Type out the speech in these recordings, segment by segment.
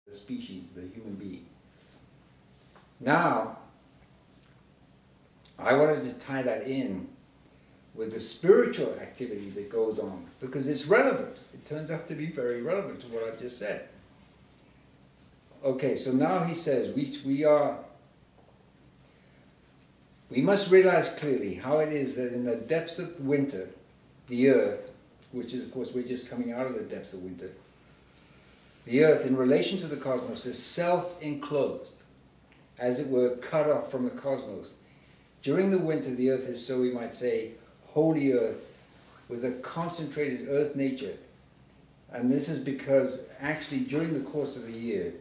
the species, the human being. Now, I wanted to tie that in with the spiritual activity that goes on, because it's relevant. It turns out to be very relevant to what I've just said. Okay, so now he says, we must realize clearly how it is that in the depths of winter, the earth, which is, of course, we're just coming out of the depths of winter, the earth, in relation to the cosmos, is self-enclosed, as it were, cut off from the cosmos. During the winter, the earth is, so we might say, holy earth, with a concentrated earth nature. And this is because, actually, during the course of the year,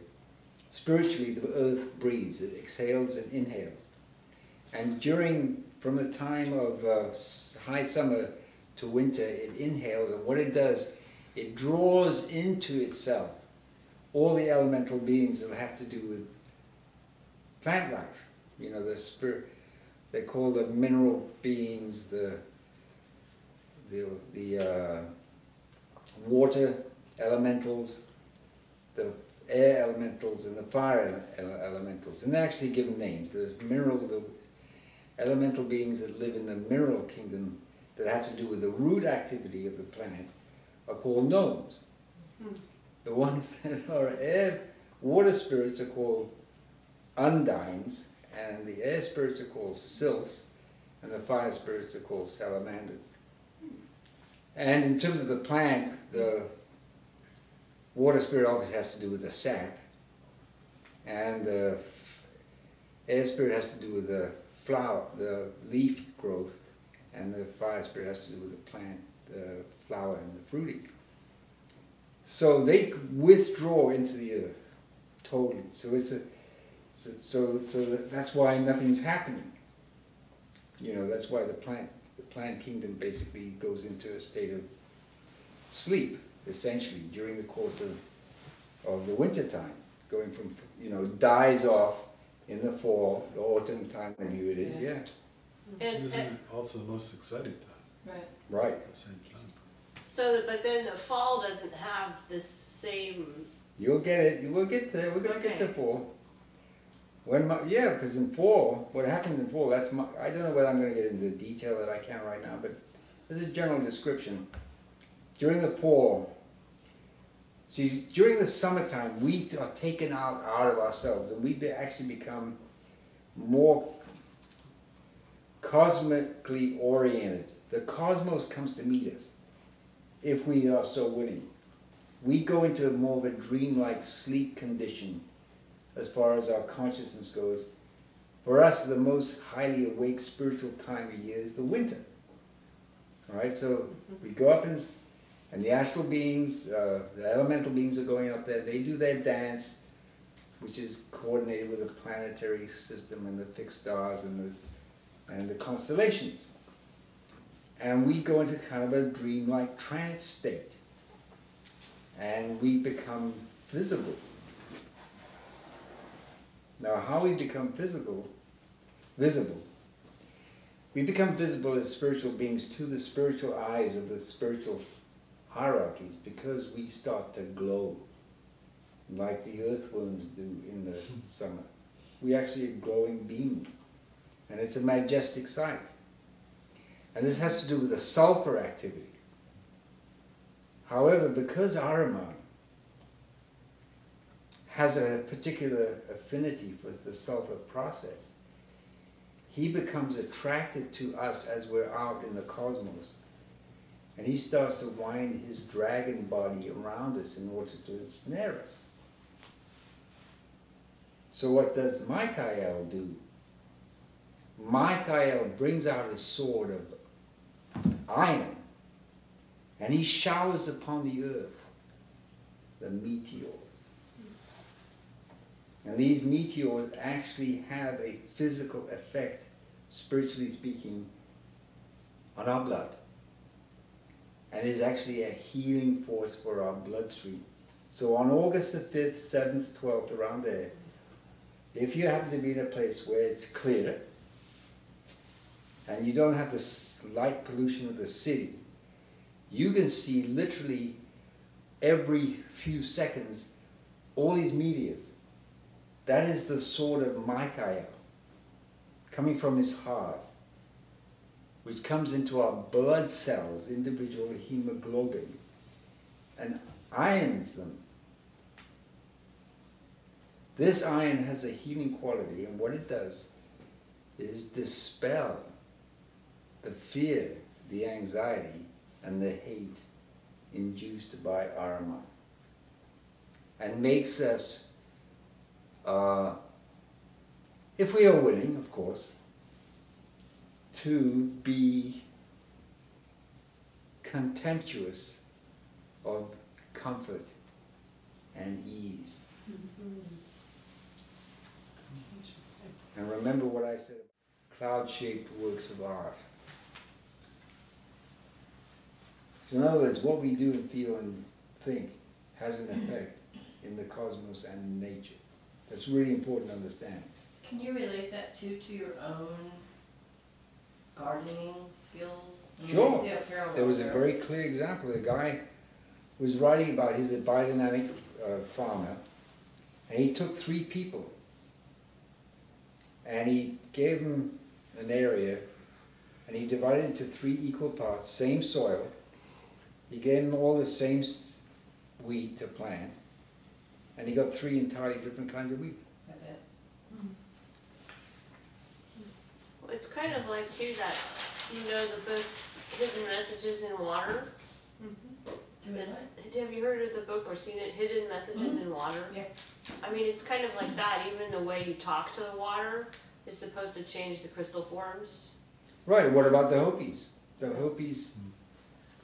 spiritually, the earth breathes. It exhales and inhales. And from the time of high summer to winter, it inhales, and what it does, it draws into itself all the elemental beings that have to do with plant life. You know, the spirit, they call the mineral beings, the water elementals, the air elementals, and the fire elementals. And they're actually given names. There's the elemental beings that live in the mineral kingdom that have to do with the root activity of the plant are called gnomes. The ones that are water spirits are called undines, and the air spirits are called sylphs, and the fire spirits are called salamanders. And in terms of the plant, the water spirit obviously has to do with the sap, and the air spirit has to do with the flower, the leaf growth, and the fire spirit has to do with the plant, the flower and the fruiting. So they withdraw into the earth totally. So it's that's why nothing's happening. You know, that's why the plant kingdom basically goes into a state of sleep, essentially, during the course of the winter time, going from, you know, dies off in the fall, the autumn time, maybe it is, yeah. And isn't it also the most exciting time? right. Right. At the same time. So, but then the fall doesn't have the same. You'll get it. We'll get there. We're going to get to fall. Yeah, because in fall, what happens in fall, I don't know whether I'm going to get into the detail that I can right now, but there's a general description. During the fall, see, during the summertime, we are taken out of ourselves, and we actually become more cosmically oriented. The cosmos comes to meet us, if we are so willing. We go into more of a dreamlike sleep condition as far as our consciousness goes. For us, the most highly awake spiritual time of year is the winter. All right, so we go up and the astral beings, the elemental beings are going up there. They do their dance, which is coordinated with the planetary system and the fixed stars and the constellations. And we go into kind of a dreamlike trance state. And we become visible. Now, how we become visible, we become visible as spiritual beings to the spiritual eyes of the spiritual hierarchies, because we start to glow like the earthworms do in the summer. We actually a glowing beam, and it's a majestic sight. And this has to do with the sulfur activity. However, because Ahriman has a particular affinity for the sulfur process, he becomes attracted to us as we're out in the cosmos. And he starts to wind his dragon body around us in order to ensnare us. So what does Michael do? Michael brings out his sword of iron, and he showers upon the earth the meteors. And these meteors actually have a physical effect, spiritually speaking, on our blood. And is actually a healing force for our bloodstream. So on August the 5th, 7th, 12th, around there, if you happen to be in a place where it's clear, and you don't have the light pollution of the city, you can see literally every few seconds all these meteors. That is the sword of Michael, coming from his heart, which comes into our blood cells, individual hemoglobin, and irons them. This iron has a healing quality, and what it does is dispel the fear, the anxiety, and the hate induced by our mind, and makes us, if we are willing, of course, to be contemptuous of comfort and ease. Interesting. And remember what I said about cloud-shaped works of art. So in other words, what we do and feel and think has an effect in the cosmos and in nature. That's really important to understand. Can you relate that too to your own gardening skills? I mean, Sure. I see a parallel There was a there. very clear example. A guy was writing about his biodynamic farmer, and he took 3 people, and he gave them an area, and he divided it into 3 equal parts, same soil. He gave them all the same wheat to plant, and he got 3 entirely different kinds of wheat. I bet. Well, it's kind of like too that, you know, the book Hidden Messages in Water. Have you heard of the book or seen it, Hidden Messages in Water? Yeah. I mean, it's kind of like that. Even the way you talk to the water is supposed to change the crystal forms. Right, what about the Hopis? The Hopis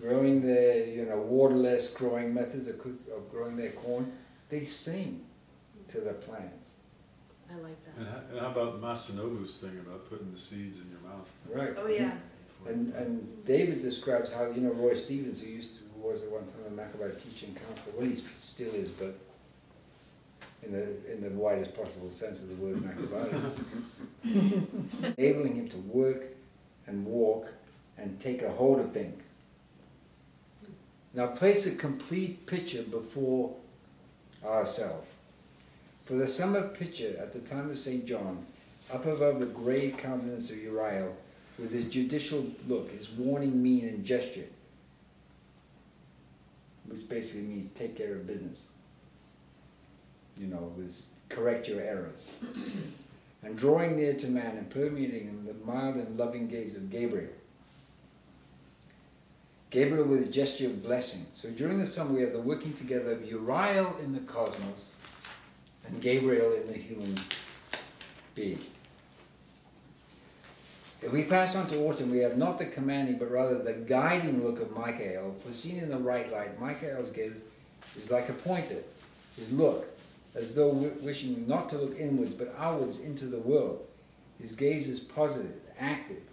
growing their, waterless growing methods of growing their corn, they sing to the plants. I like that. And how about Master Nobu's thing about putting the seeds in your mouth? Right. Oh yeah. And David describes how, Roy Stevens, who was at one time a Maccabi teaching counselor, well, he still is, but in the widest possible sense of the word Maccabi, enabling him to work and walk and take a hold of things. Now place a complete picture before ourselves. For the summer picture at the time of St. John, up above the grave countenance of Uriel, with his judicial look, his warning mien and gesture, which basically means take care of business, with correct your errors. And drawing near to man and permeating him the mild and loving gaze of Gabriel. Gabriel with his gesture of blessing. So during the summer we have the working together of Uriel in the cosmos and Gabriel in the human being. If we pass on to autumn, we have not the commanding, but rather the guiding look of Michael. For seen in the right light, Michael's gaze is like a pointer. His look, as though wishing not to look inwards, but outwards into the world. His gaze is positive, active.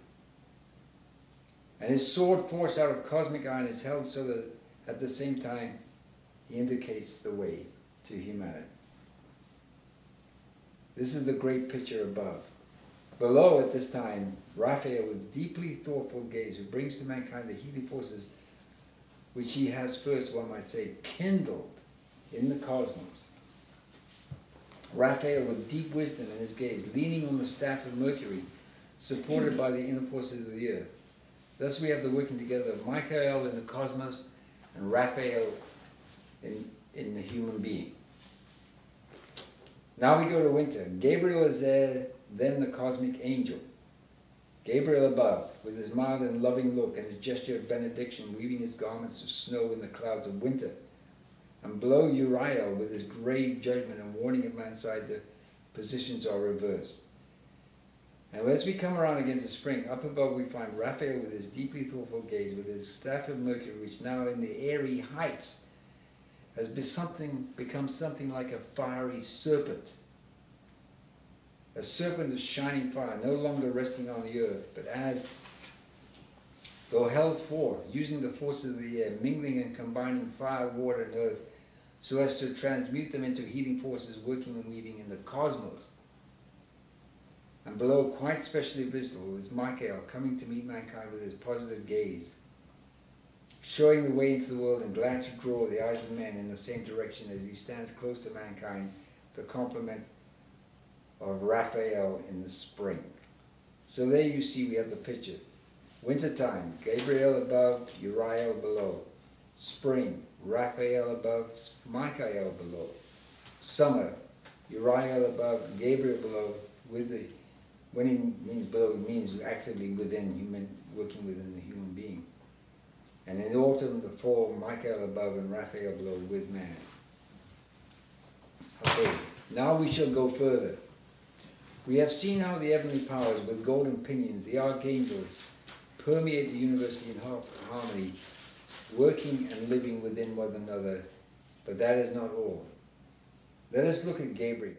And his sword forced out of cosmic iron is held so that at the same time he indicates the way to humanity. This is the great picture above. Below at this time, Raphael with deeply thoughtful gaze who brings to mankind the healing forces which he has first, one might say, kindled in the cosmos. Raphael with deep wisdom in his gaze, leaning on the staff of Mercury, supported by the inner forces of the earth. Thus we have the working together of Michael in the cosmos and Raphael in the human being. Now we go to winter. Gabriel is there, then the cosmic angel. Gabriel above, with his mild and loving look and his gesture of benediction, weaving his garments of snow in the clouds of winter. And below Uriel, with his grave judgment and warning of man's side, the positions are reversed. And as we come around again to spring, up above we find Raphael with his deeply thoughtful gaze, with his staff of Mercury, which now in the airy heights has become something like a fiery serpent. A serpent of shining fire, no longer resting on the earth, but as though held forth, using the forces of the air, mingling and combining fire, water, and earth, so as to transmute them into healing forces working and weaving in the cosmos. And below, quite specially visible, is Michael coming to meet mankind with his positive gaze showing the way into the world and glad to draw the eyes of men in the same direction as he stands close to mankind, the complement of Raphael in the spring. So there you see we have the picture. Wintertime, Gabriel above, Uriel below. Spring, Raphael above, Michael below. Summer, Uriel above, Gabriel below. When it means below, it means actively within, working within the human being. And in the autumn, the fall, Michael above and Raphael below with man. Okay, now we shall go further. We have seen how the heavenly powers with golden pinions, the archangels, permeate the universe in harmony, working and living within one another, but that is not all. Let us look at Gabriel.